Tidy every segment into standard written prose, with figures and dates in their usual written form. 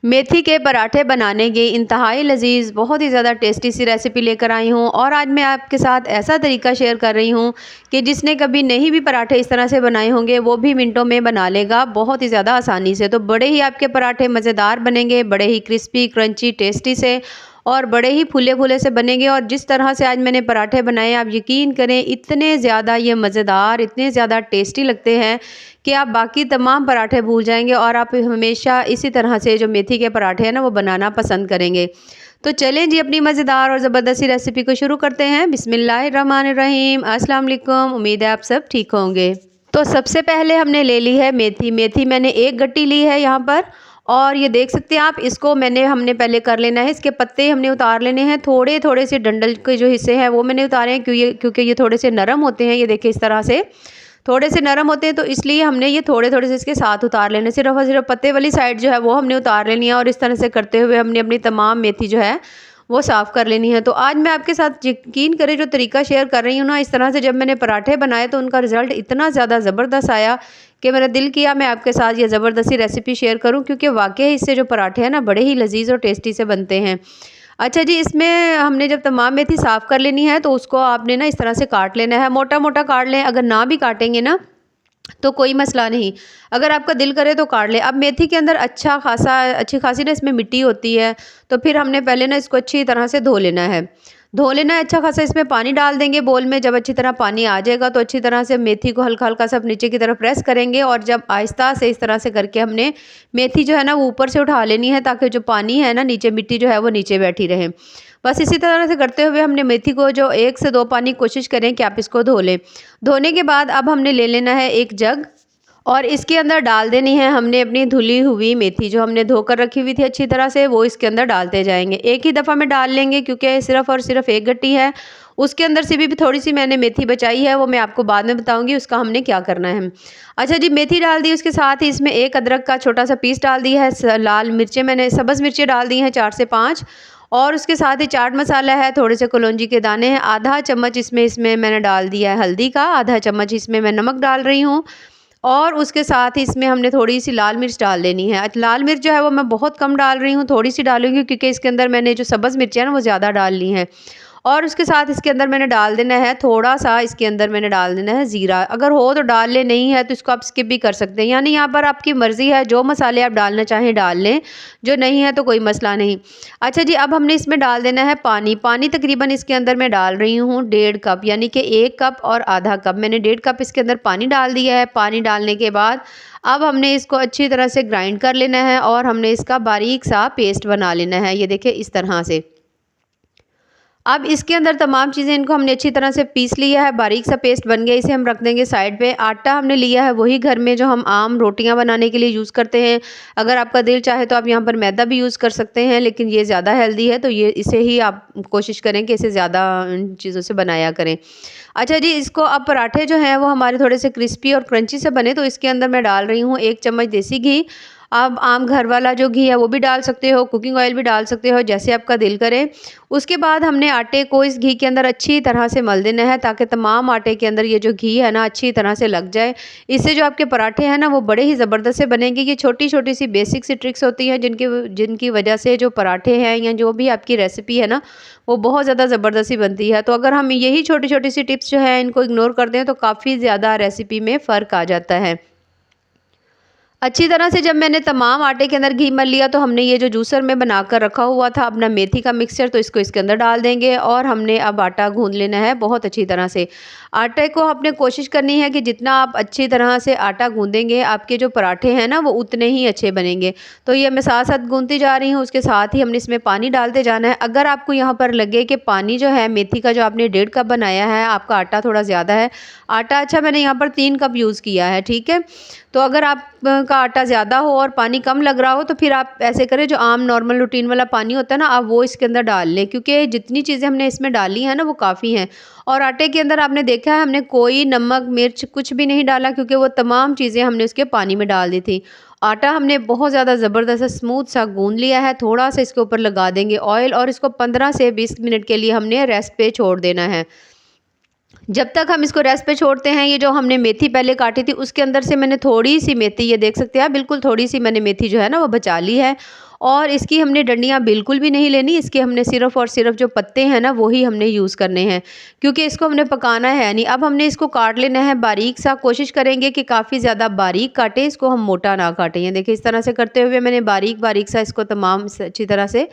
मेथी के पराठे बनाने की इंतहाई लजीज बहुत ही ज़्यादा टेस्टी सी रेसिपी लेकर आई हूँ। और आज मैं आपके साथ ऐसा तरीका शेयर कर रही हूँ कि जिसने कभी नहीं भी पराठे इस तरह से बनाए होंगे वो भी मिनटों में बना लेगा बहुत ही ज़्यादा आसानी से। तो बड़े ही आपके पराठे मज़ेदार बनेंगे, बड़े ही क्रिस्पी क्रंची टेस्टी से और बड़े ही फूले फूले से बनेंगे। और जिस तरह से आज मैंने पराठे बनाए आप यकीन करें इतने ज़्यादा ये मज़ेदार, इतने ज़्यादा टेस्टी लगते हैं कि आप बाकी तमाम पराठे भूल जाएंगे और आप हमेशा इसी तरह से जो मेथी के पराठे हैं ना वो बनाना पसंद करेंगे। तो चलें जी अपनी मज़ेदार और ज़बरदस्ती रेसिपी को शुरू करते हैं। बिस्मिल्लाहिर्रहमानिर्रहीम। अस्सलाम वालेकुम। उम्मीद है आप सब ठीक होंगे। तो सबसे पहले हमने ले ली है मेथी। मेथी मैंने एक गट्टी ली है यहाँ पर। और ये देख सकते हैं आप, इसको हमने पहले कर लेना है। इसके पत्ते हमने उतार लेने हैं, थोड़े थोड़े से डंडल के जो हिस्से हैं वो मैंने उतारे हैं क्योंकि ये थोड़े से नरम होते हैं। ये देखिए इस तरह से थोड़े से नरम होते हैं तो इसलिए हमने ये थोड़े थोड़े से इसके साथ उतार लेने। सिर्फ और सिर्फ पत्ते वाली साइड जो है वो हमने उतार लेनी है। और इस तरह से करते हुए हमने अपनी तमाम मेथी जो है वो साफ़ कर लेनी है। तो आज मैं आपके साथ यकीन करें जो तरीका शेयर कर रही हूँ ना, इस तरह से जब मैंने पराठे बनाए तो उनका रिज़ल्ट इतना ज़्यादा ज़बरदस्त आया कि मेरा दिल किया मैं आपके साथ ये ज़बरदस्ती रेसिपी शेयर करूँ, क्योंकि वाकई इससे जो पराठे हैं ना बड़े ही लजीज और टेस्टी से बनते हैं। अच्छा जी, इसमें हमने जब तमाम मेथी साफ़ कर लेनी है तो उसको आपने ना इस तरह से काट लेना है, मोटा मोटा काट लें। अगर ना भी काटेंगे ना तो कोई मसला नहीं, अगर आपका दिल करे तो काट ले। अब मेथी के अंदर अच्छी खासी ना इसमें मिट्टी होती है, तो फिर हमने पहले ना इसको अच्छी तरह से धो लेना है। धो लेना है अच्छा खासा। इसमें पानी डाल देंगे बोल में। जब अच्छी तरह पानी आ जाएगा तो अच्छी तरह से मेथी को हल्का हल्का सब नीचे की तरफ प्रेस करेंगे। और जब आहिस्ता से इस तरह से करके हमने मेथी जो है ना वो ऊपर से उठा लेनी है, ताकि जो पानी है ना नीचे, मिट्टी जो है वो नीचे बैठी रहे। बस इसी तरह से करते हुए हमने मेथी को जो 1 से 2 पानी कोशिश करें कि आप इसको धो लें। धोने के बाद अब हमने ले लेना है एक जग और इसके अंदर डाल देनी है हमने अपनी धुली हुई मेथी, जो हमने धोकर रखी हुई थी अच्छी तरह से, वो इसके अंदर डालते जाएंगे। एक ही दफ़ा में डाल लेंगे क्योंकि सिर्फ और सिर्फ एक गट्टी है। उसके अंदर से भी थोड़ी सी मैंने मेथी बचाई है, वो मैं आपको बाद में बताऊंगी उसका हमने क्या करना है। अच्छा जी, मेथी डाल दी। उसके साथ ही इसमें एक अदरक का छोटा सा पीस डाल दिया है। लाल मिर्चें मैंने सब्ज़ मिर्चें डाल दी हैं 4 से 5। और उसके साथ ही चाट मसाला है, थोड़े से कलौंजी के दाने हैं, आधा चम्मच इसमें मैंने डाल दिया है हल्दी का, आधा चम्मच इसमें मैं नमक डाल रही हूँ। और उसके साथ ही इसमें हमने थोड़ी सी लाल मिर्च डाल देनी है। लाल मिर्च जो है वो मैं बहुत कम डाल रही हूँ, थोड़ी सी डालूंगी क्योंकि इसके अंदर मैंने जो सब्ज़ मिर्चें हैं ना वो ज़्यादा डाल ली हैं। और उसके साथ इसके अंदर मैंने डाल देना है थोड़ा सा, इसके अंदर मैंने डाल देना है ज़ीरा। अगर हो तो डाल ले, नहीं है तो इसको आप स्किप भी कर सकते हैं। यानी यहाँ पर आपकी मर्ज़ी है, जो मसाले आप डालना चाहें डाल लें, जो नहीं है तो कोई मसला नहीं। अच्छा जी, अब हमने इसमें डाल देना है पानी। पानी तकरीबन इसके अंदर मैं डाल रही हूँ 1.5 कप, यानी कि 1 कप और आधा कप। मैंने 1.5 कप इसके अंदर पानी डाल दिया है। पानी डालने के बाद अब हमने इसको अच्छी तरह से ग्राइंड कर लेना है और हमने इसका बारीक सा पेस्ट बना लेना है। ये देखिए इस तरह से। अब इसके अंदर तमाम चीज़ें इनको हमने अच्छी तरह से पीस लिया है, बारीक सा पेस्ट बन गया। इसे हम रख देंगे साइड पे। आटा हमने लिया है वही घर में जो हम आम रोटियां बनाने के लिए यूज़ करते हैं। अगर आपका दिल चाहे तो आप यहाँ पर मैदा भी यूज़ कर सकते हैं, लेकिन ये ज़्यादा हेल्दी है तो ये इसे ही आप कोशिश करें कि इसे ज़्यादा इन चीज़ों से बनाया करें। अच्छा जी, इसको अब पराठे जो हैं वो हमारे थोड़े से क्रिस्पी और क्रंची से बने, तो इसके अंदर मैं डाल रही हूँ 1 चम्मच देसी घी। आप आम घर वाला जो घी है वो भी डाल सकते हो, कुकिंग ऑयल भी डाल सकते हो, जैसे आपका दिल करे। उसके बाद हमने आटे को इस घी के अंदर अच्छी तरह से मल देना है, ताकि तमाम आटे के अंदर ये जो घी है ना अच्छी तरह से लग जाए। इससे जो आपके पराठे हैं ना वो बड़े ही ज़बरदस्त से बनेंगे। ये छोटी छोटी सी बेसिक सी ट्रिक्स होती हैं जिनकी जिनकी वजह से जो पराठे हैं या जो भी आपकी रेसिपी है ना वो बहुत ज़्यादा ज़बरदस्त सी बनती है। तो अगर हम यही छोटी छोटी सी टिप्स जो है इनको इग्नोर कर दें तो काफ़ी ज़्यादा रेसिपी में फ़र्क आ जाता है। अच्छी तरह से जब मैंने तमाम आटे के अंदर घी मल लिया तो हमने ये जो जूसर में बनाकर रखा हुआ था अपना मेथी का मिक्सचर, तो इसको इसके अंदर डाल देंगे और हमने अब आटा गूंद लेना है बहुत अच्छी तरह से। आटे को आपने कोशिश करनी है कि जितना आप अच्छी तरह से आटा गूंदेंगे आपके जो पराठे हैं ना वो उतने ही अच्छे बनेंगे। तो ये मैं साथ साथ गूंदती जा रही हूँ। उसके साथ ही हमने इसमें पानी डालते जाना है। अगर आपको यहाँ पर लगे कि पानी जो है मेथी का जो आपने 1.5 कप बनाया है, आपका आटा थोड़ा ज़्यादा है, आटा अच्छा मैंने यहाँ पर 3 कप यूज़ किया है, ठीक है। तो अगर आप का आटा ज़्यादा हो और पानी कम लग रहा हो तो फिर आप ऐसे करें, जो आम नॉर्मल रूटीन वाला पानी होता है ना आप वो इसके अंदर डाल लें, क्योंकि जितनी चीज़ें हमने इसमें डाली हैं ना वो काफ़ी हैं। और आटे के अंदर आपने देखा है हमने कोई नमक मिर्च कुछ भी नहीं डाला, क्योंकि वो तमाम चीज़ें हमने उसके पानी में डाल दी थी। आटा हमने बहुत ज़्यादा ज़बरदस्त स्मूथ सा गूंद लिया है। थोड़ा सा इसके ऊपर लगा देंगे ऑयल और इसको 15 से 20 मिनट के लिए हमने रेस्ट पे छोड़ देना है। जब तक हम इसको रेस्ट पे छोड़ते हैं, ये जो हमने मेथी पहले काटी थी उसके अंदर से मैंने थोड़ी सी मेथी, ये देख सकते हैं आप, बिल्कुल थोड़ी सी मैंने मेथी जो है ना वो बचा ली है। और इसकी हमने डंडियाँ बिल्कुल भी नहीं लेनी, इसके हमने सिर्फ़ और सिर्फ जो पत्ते हैं ना वही हमने यूज़ करने हैं, क्योंकि इसको हमने पकाना है नहीं। अब हमने इसको काट लेना है बारीक सा, कोशिश करेंगे कि काफ़ी ज़्यादा बारीक काटें, इसको हम मोटा ना काटें। ये देखिए इस तरह से करते हुए मैंने बारीक बारीक सा इसको तमाम अच्छी तरह से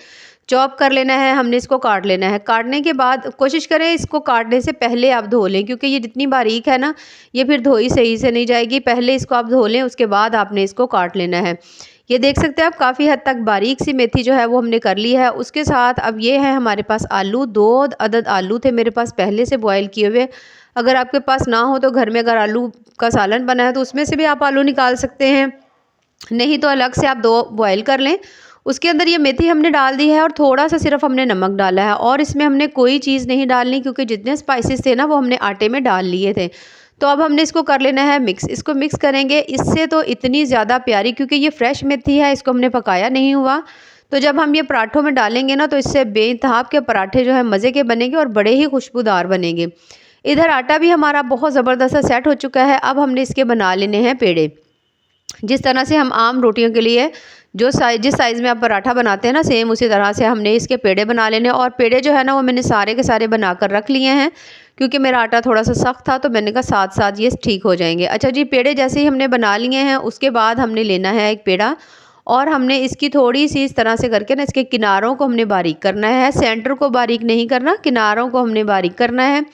चॉप कर लेना है, हमने इसको काट लेना है। काटने के बाद कोशिश करें इसको काटने से पहले आप धो लें, क्योंकि ये जितनी बारीक है ना ये फिर धोई सही से नहीं जाएगी। पहले इसको आप धो लें, उसके बाद आपने इसको काट लेना है। ये देख सकते हैं आप काफ़ी हद तक बारीक सी मेथी जो है वो हमने कर ली है। उसके साथ अब ये है हमारे पास आलू, 2 अदद आलू थे मेरे पास पहले से बॉयल किए हुए। अगर आपके पास ना हो तो घर में अगर आलू का सालन बना है तो उसमें से भी आप आलू निकाल सकते हैं, नहीं तो अलग से आप 2 बॉयल कर लें। उसके अंदर ये मेथी हमने डाल दी है और थोड़ा-सा सिर्फ़ हमने नमक डाला है और इसमें हमने कोई चीज़ नहीं डालनी, क्योंकि जितने स्पाइसेस थे ना वो हमने आटे में डाल लिए थे। तो अब हमने इसको कर लेना है मिक्स। इसको मिक्स करेंगे, इससे तो इतनी ज़्यादा प्यारी, क्योंकि ये फ्रेश मेथी है, इसको हमने पकाया नहीं हुआ। तो जब हम ये पराठों में डालेंगे ना तो इससे बेइंतहा के पराठे जो है मज़े के बनेंगे और बड़े ही खुशबूदार बनेंगे। इधर आटा भी हमारा बहुत ज़बरदस्त सा सेट हो चुका है। अब हमने इसके बना लेने हैं पेड़े। जिस तरह से हम आम रोटियों के लिए जिस साइज़ में आप पराठा बनाते हैं ना, सेम उसी तरह से हमने इसके पेड़े बना लेने। और पेड़े जो है ना वो मैंने सारे के सारे बनाकर रख लिए हैं, क्योंकि मेरा आटा थोड़ा सा सख्त था तो मैंने कहा साथ साथ ये ठीक हो जाएंगे। अच्छा जी, पेड़े जैसे ही हमने बना लिए हैं उसके बाद हमने लेना है एक पेड़ा और हमने इसकी थोड़ी सी इस तरह से करके ना इसके किनारों को हमने बारीक करना है। सेंटर को बारीक नहीं करना, किनारों को हमने बारीक करना है।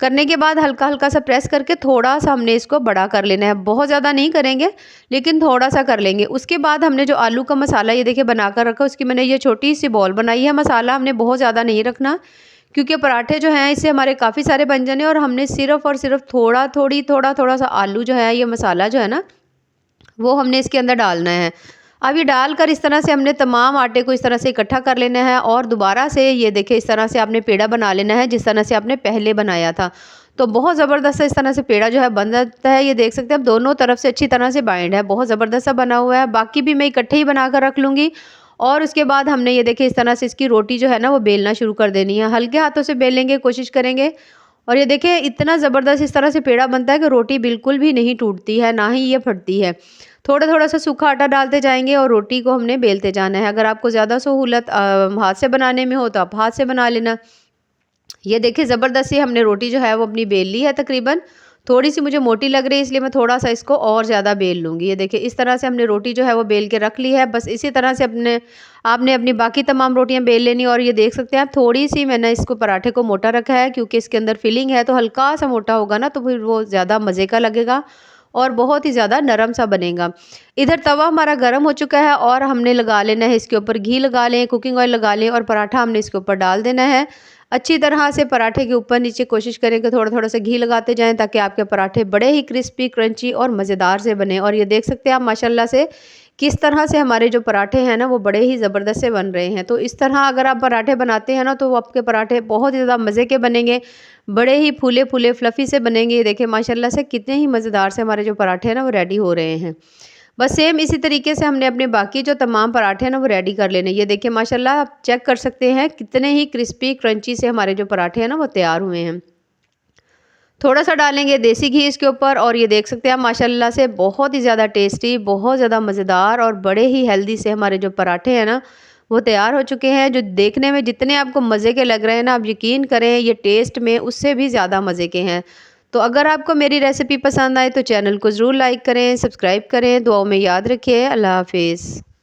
करने के बाद हल्का हल्का सा प्रेस करके थोड़ा सा हमने इसको बड़ा कर लेना है। बहुत ज़्यादा नहीं करेंगे लेकिन थोड़ा सा कर लेंगे। उसके बाद हमने जो आलू का मसाला ये देखिए बना कर रखा, उसकी मैंने ये छोटी सी बॉल बनाई है। मसाला हमने बहुत ज़्यादा नहीं रखना, क्योंकि पराठे जो हैं इससे हमारे काफ़ी सारे बन जाने और हमने सिर्फ़ और सिर्फ थोड़ा सा आलू जो है, ये मसाला जो है ना वो हमने इसके अंदर डालना है। अब ये डालकर इस तरह से हमने तमाम आटे को इस तरह से इकट्ठा कर लेना है और दोबारा से ये देखिए इस तरह से आपने पेड़ा बना लेना है जिस तरह से आपने पहले बनाया था। तो बहुत ज़बरदस्त इस तरह से पेड़ा जो है बन जाता है। ये देख सकते हैं अब दोनों तरफ से अच्छी तरह से बाइंड है, बहुत ज़बरदस्त सा बना हुआ है। बाकी भी मैं इकट्ठे ही बना कर रख लूँगी और उसके बाद हमने ये देखिए इस तरह से इसकी रोटी जो है ना वो बेलना शुरू कर देनी है। हल्के हाथों से बेलेंगे, कोशिश करेंगे। और ये देखिए इतना ज़बरदस्त इस तरह से पेड़ा बनता है कि रोटी बिल्कुल भी नहीं टूटती है, ना ही ये फटती है। थोड़ा थोड़ा सा सूखा आटा डालते जाएंगे और रोटी को हमने बेलते जाना है। अगर आपको ज़्यादा सहूलत हाथ से बनाने में हो तो आप हाथ से बना लेना। ये देखिए ज़बरदस्त सी हमने रोटी जो है वो अपनी बेल ली है तकरीबन। थोड़ी सी मुझे मोटी लग रही है इसलिए मैं थोड़ा सा इसको और ज़्यादा बेल लूँगी। ये देखिए इस तरह से हमने रोटी जो है वो बेल के रख ली है। बस इसी तरह से आपने अपनी बाकी तमाम रोटियां बेल लेनी। और ये देख सकते हैं आप थोड़ी सी मैंने इसको पराठे को मोटा रखा है, क्योंकि इसके अंदर फिलिंग है तो हल्का सा मोटा होगा ना तो फिर वो ज़्यादा मज़े का लगेगा और बहुत ही ज़्यादा नरम सा बनेगा। इधर तवा हमारा गर्म हो चुका है और हमने लगा लेना है इसके ऊपर घी लगा लें, कुकिंग ऑयल लगा लें और पराठा हमने इसके ऊपर डाल देना है। अच्छी तरह से पराठे के ऊपर नीचे कोशिश करें कि थोड़ा थोड़ा सा घी लगाते जाएं ताकि आपके पराठे बड़े ही क्रिस्पी, क्रंची और मज़ेदार से बने। और ये देख सकते हैं आप माशाल्लाह से किस तरह से हमारे जो पराठे हैं ना वो बड़े ही ज़बरदस्त से बन रहे हैं। तो इस तरह अगर आप पराठे बनाते हैं ना तो वो आपके पराठे बहुत ही ज़्यादा मज़े के बनेंगे, बड़े ही फूले फूले फ्लफ़ी से बनेंगे। ये देखिए माशाल्लाह से कितने ही मज़ेदार से हमारे जो पराठे हैं ना वो रेडी हो रहे हैं। बस सेम इसी तरीके से हमने अपने बाकी जो तमाम पराठे हैं ना वो रेडी कर लेने। ये देखिए माशाल्लाह आप चेक कर सकते हैं कितने ही क्रिस्पी क्रंची से हमारे जो पराठे हैं ना वो तैयार हुए हैं। थोड़ा सा डालेंगे देसी घी इसके ऊपर और ये देख सकते हैं आप माशाल्लाह से बहुत ही ज़्यादा टेस्टी, बहुत ज़्यादा मज़ेदार और बड़े ही हेल्दी से हमारे जो पराठे हैं ना वो तैयार हो चुके हैं। जो देखने में जितने आपको मज़े के लग रहे हैं ना, आप यकीन करें ये टेस्ट में उससे भी ज़्यादा मज़े के हैं। तो अगर आपको मेरी रेसिपी पसंद आए तो चैनल को ज़रूर लाइक करें, सब्सक्राइब करें। दुआओं में याद रखिए। अल्लाह हाफिज़।